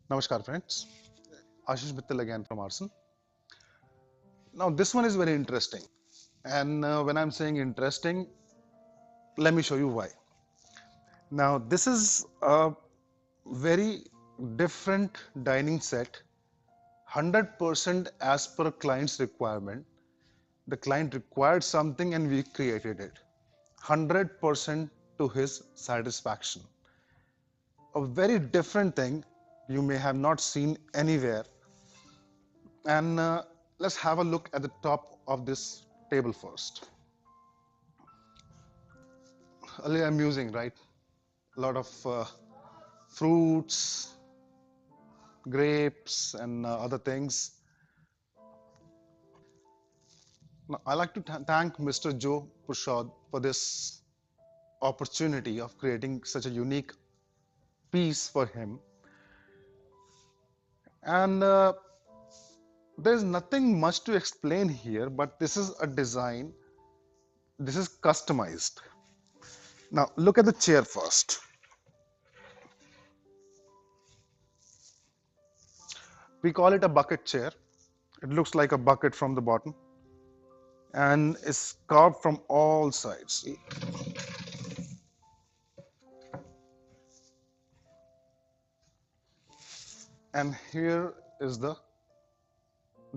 Namaskar friends, Ashish Mittal again from Aarsun. Now this one is very interesting, and when I'm saying interesting, let me show you why. Now this is a very different dining set, 100% as per client's requirement. The client required something and we created it, 100% to his satisfaction. A very different thing you may have not seen anywhere. And let's have a look at the top of this table first. A little amusing, right? A lot of fruits, grapes, and other things. Now, I like to thank Mr. Joe Pushad for this opportunity of creating such a unique piece for him. And there's nothing much to explain here, but this is a design. This is customized. Now, look at the chair first. We call it a bucket chair. It looks like a bucket from the bottom and is carved from all sides. See? And here is the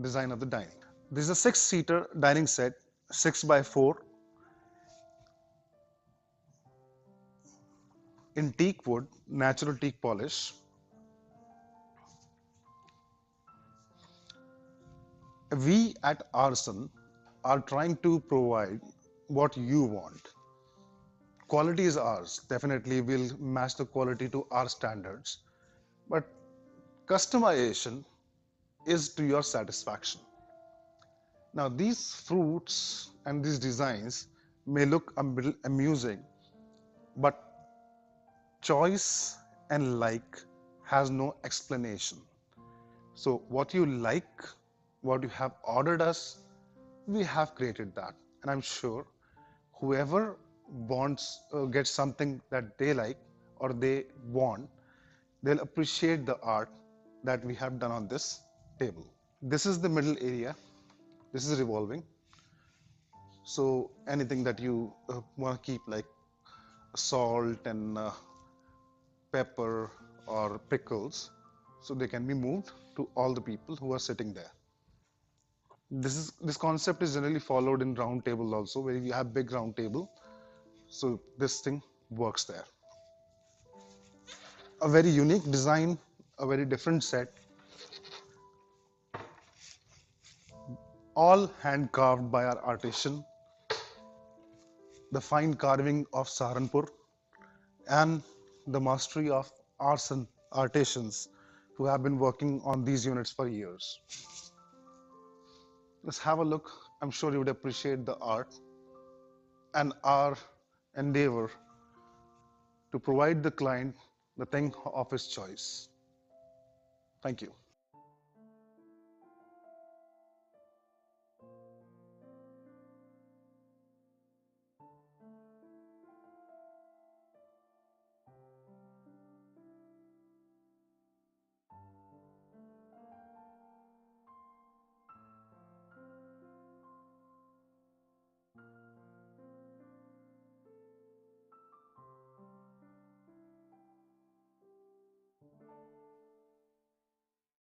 design of the dining. This is a 6-seater dining set, 6 by 4 in teak wood, natural teak polish. We at Aarsun are trying to provide what you want. Quality is ours. Definitely, we'll match the quality to our standards. But customization is to your satisfaction. Now, these fruits and these designs may look a little amusing, but choice and like has no explanation. So, what you like, what you have ordered us, we have created that. And I'm sure whoever wants, gets something that they like or they want, they'll appreciate the art that we have done on this table. This is the middle area. This is revolving. So anything that you want to keep, like salt and pepper or pickles, so they can be moved to all the people who are sitting there. This concept is generally followed in round table also, where you have big round table. So this thing works there. A very unique design, a very different set, all hand carved by our artisan, the fine carving of Saharanpur, and the mastery of Aarsun artisans who have been working on these units for years. Let's have a look. I'm sure you would appreciate the art and our endeavor to provide the client the thing of his choice. Thank you.